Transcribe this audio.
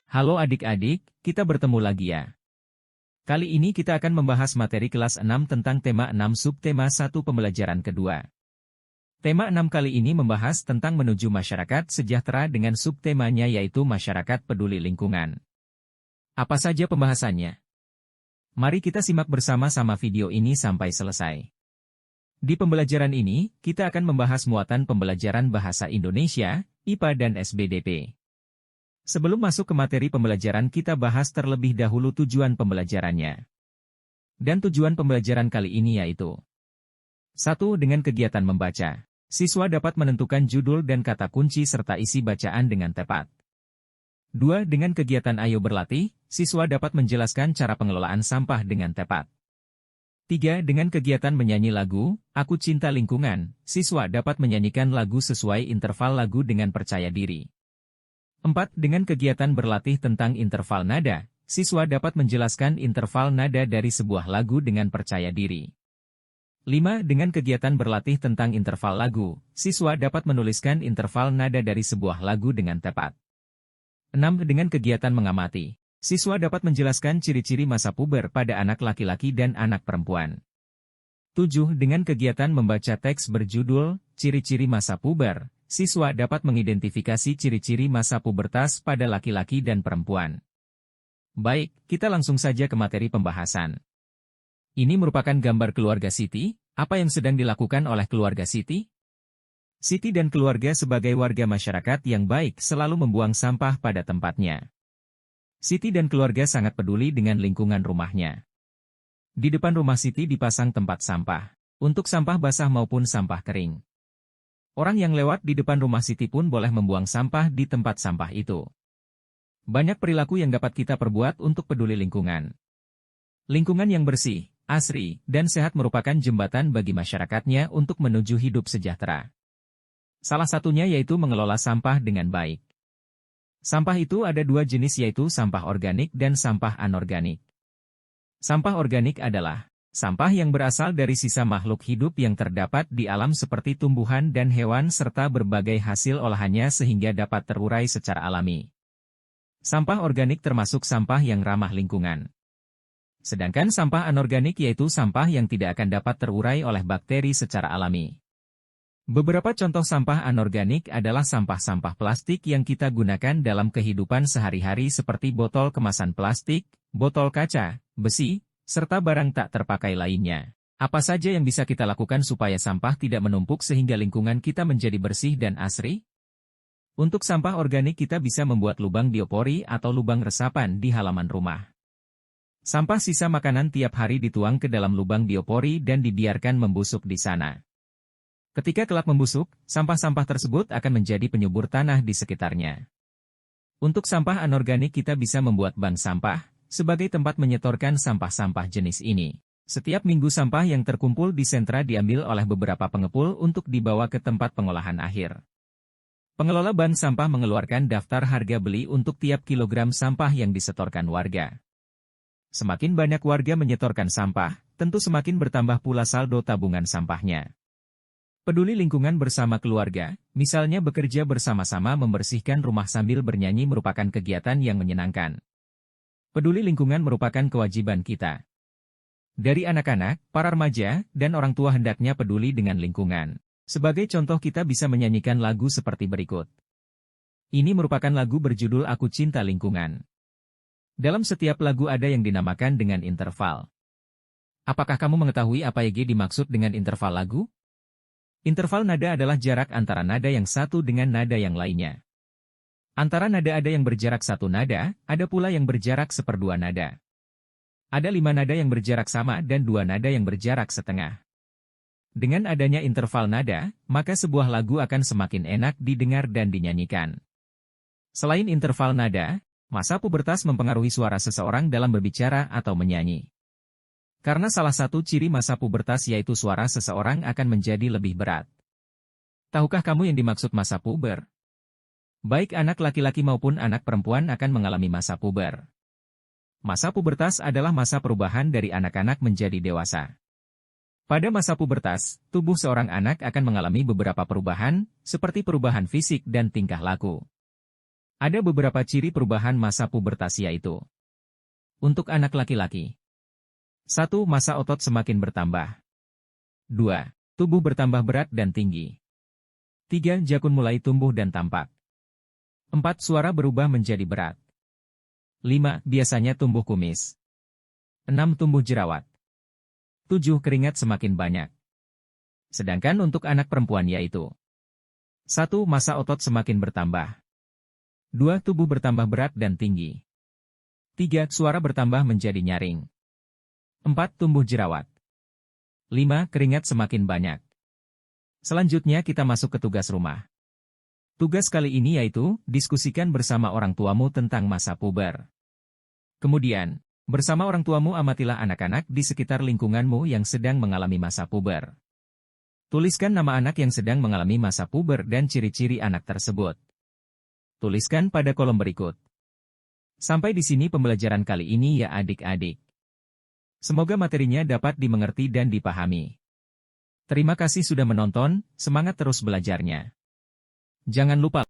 Halo adik-adik, kita bertemu lagi ya. Kali ini kita akan membahas materi kelas 6 tentang tema 6 subtema 1 pembelajaran kedua. Tema 6 kali ini membahas tentang menuju masyarakat sejahtera dengan subtemanya yaitu masyarakat peduli lingkungan. Apa saja pembahasannya? Mari kita simak bersama-sama video ini sampai selesai. Di pembelajaran ini, kita akan membahas muatan pembelajaran bahasa Indonesia, IPA dan SBDP. Sebelum masuk ke materi pembelajaran kita bahas terlebih dahulu tujuan pembelajarannya. Dan tujuan pembelajaran kali ini yaitu 1. Dengan kegiatan membaca, siswa dapat menentukan judul dan kata kunci serta isi bacaan dengan tepat. 2. Dengan kegiatan ayo berlatih, siswa dapat menjelaskan cara pengelolaan sampah dengan tepat. 3. Dengan kegiatan menyanyi lagu, Aku Cinta Lingkungan, siswa dapat menyanyikan lagu sesuai interval lagu dengan percaya diri. 4. Dengan kegiatan berlatih tentang interval nada, siswa dapat menjelaskan interval nada dari sebuah lagu dengan percaya diri. 5. Dengan kegiatan berlatih tentang interval lagu, siswa dapat menuliskan interval nada dari sebuah lagu dengan tepat. 6. Dengan kegiatan mengamati, siswa dapat menjelaskan ciri-ciri masa puber pada anak laki-laki dan anak perempuan. 7. Dengan kegiatan membaca teks berjudul, Ciri-ciri masa puber, siswa dapat mengidentifikasi ciri-ciri masa pubertas pada laki-laki dan perempuan. Baik, kita langsung saja ke materi pembahasan. Ini merupakan gambar keluarga Siti. Apa yang sedang dilakukan oleh keluarga Siti? Siti dan keluarga sebagai warga masyarakat yang baik selalu membuang sampah pada tempatnya. Siti dan keluarga sangat peduli dengan lingkungan rumahnya. Di depan rumah Siti dipasang tempat sampah, untuk sampah basah maupun sampah kering. Orang yang lewat di depan rumah Siti pun boleh membuang sampah di tempat sampah itu. Banyak perilaku yang dapat kita perbuat untuk peduli lingkungan. Lingkungan yang bersih, asri, dan sehat merupakan jembatan bagi masyarakatnya untuk menuju hidup sejahtera. Salah satunya yaitu mengelola sampah dengan baik. Sampah itu ada dua jenis yaitu sampah organik dan sampah anorganik. Sampah organik adalah sampah yang berasal dari sisa makhluk hidup yang terdapat di alam seperti tumbuhan dan hewan serta berbagai hasil olahannya sehingga dapat terurai secara alami. Sampah organik termasuk sampah yang ramah lingkungan. Sedangkan sampah anorganik yaitu sampah yang tidak akan dapat terurai oleh bakteri secara alami. Beberapa contoh sampah anorganik adalah sampah-sampah plastik yang kita gunakan dalam kehidupan sehari-hari seperti botol kemasan plastik, botol kaca, besi, serta barang tak terpakai lainnya. Apa saja yang bisa kita lakukan supaya sampah tidak menumpuk sehingga lingkungan kita menjadi bersih dan asri? Untuk sampah organik kita bisa membuat lubang biopori atau lubang resapan di halaman rumah. Sampah sisa makanan tiap hari dituang ke dalam lubang biopori dan dibiarkan membusuk di sana. Ketika kelak membusuk, sampah-sampah tersebut akan menjadi penyubur tanah di sekitarnya. Untuk sampah anorganik kita bisa membuat bank sampah, sebagai tempat menyetorkan sampah-sampah jenis ini. Setiap minggu sampah yang terkumpul di sentra diambil oleh beberapa pengepul untuk dibawa ke tempat pengolahan akhir. Pengelola bank sampah mengeluarkan daftar harga beli untuk tiap kilogram sampah yang disetorkan warga. Semakin banyak warga menyetorkan sampah, tentu semakin bertambah pula saldo tabungan sampahnya. Peduli lingkungan bersama keluarga, misalnya bekerja bersama-sama membersihkan rumah sambil bernyanyi merupakan kegiatan yang menyenangkan. Peduli lingkungan merupakan kewajiban kita. Dari anak-anak, para remaja, dan orang tua hendaknya peduli dengan lingkungan. Sebagai contoh kita bisa menyanyikan lagu seperti berikut. Ini merupakan lagu berjudul Aku Cinta Lingkungan. Dalam setiap lagu ada yang dinamakan dengan interval. Apakah kamu mengetahui apa yang dimaksud dengan interval lagu? Interval nada adalah jarak antara nada yang satu dengan nada yang lainnya. Antara nada ada yang berjarak satu nada, ada pula yang berjarak seperdua nada. Ada 5 nada yang berjarak sama dan 2 nada yang berjarak setengah. Dengan adanya interval nada, maka sebuah lagu akan semakin enak didengar dan dinyanyikan. Selain interval nada, masa pubertas mempengaruhi suara seseorang dalam berbicara atau menyanyi. Karena salah satu ciri masa pubertas yaitu suara seseorang akan menjadi lebih berat. Tahukah kamu yang dimaksud masa puber? Baik anak laki-laki maupun anak perempuan akan mengalami masa puber. Masa pubertas adalah masa perubahan dari anak-anak menjadi dewasa. Pada masa pubertas, tubuh seorang anak akan mengalami beberapa perubahan, seperti perubahan fisik dan tingkah laku. Ada beberapa ciri perubahan masa pubertas yaitu: untuk anak laki-laki. 1. Masa otot semakin bertambah. 2. Tubuh bertambah berat dan tinggi. 3. Jakun mulai tumbuh dan tampak. 4. Suara berubah menjadi berat. 5. Biasanya tumbuh kumis. 6. Tumbuh jerawat. 7. Keringat semakin banyak. Sedangkan untuk anak perempuan yaitu: 1. Masa otot semakin bertambah. 2. Tubuh bertambah berat dan tinggi. 3. Suara bertambah menjadi nyaring. 4. Tumbuh jerawat. 5. Keringat semakin banyak. Selanjutnya kita masuk ke tugas rumah. Tugas kali ini yaitu, diskusikan bersama orang tuamu tentang masa puber. Kemudian, bersama orang tuamu amatilah anak-anak di sekitar lingkunganmu yang sedang mengalami masa puber. Tuliskan nama anak yang sedang mengalami masa puber dan ciri-ciri anak tersebut. Tuliskan pada kolom berikut. Sampai di sini pembelajaran kali ini ya adik-adik. Semoga materinya dapat dimengerti dan dipahami. Terima kasih sudah menonton, semangat terus belajarnya. Jangan lupa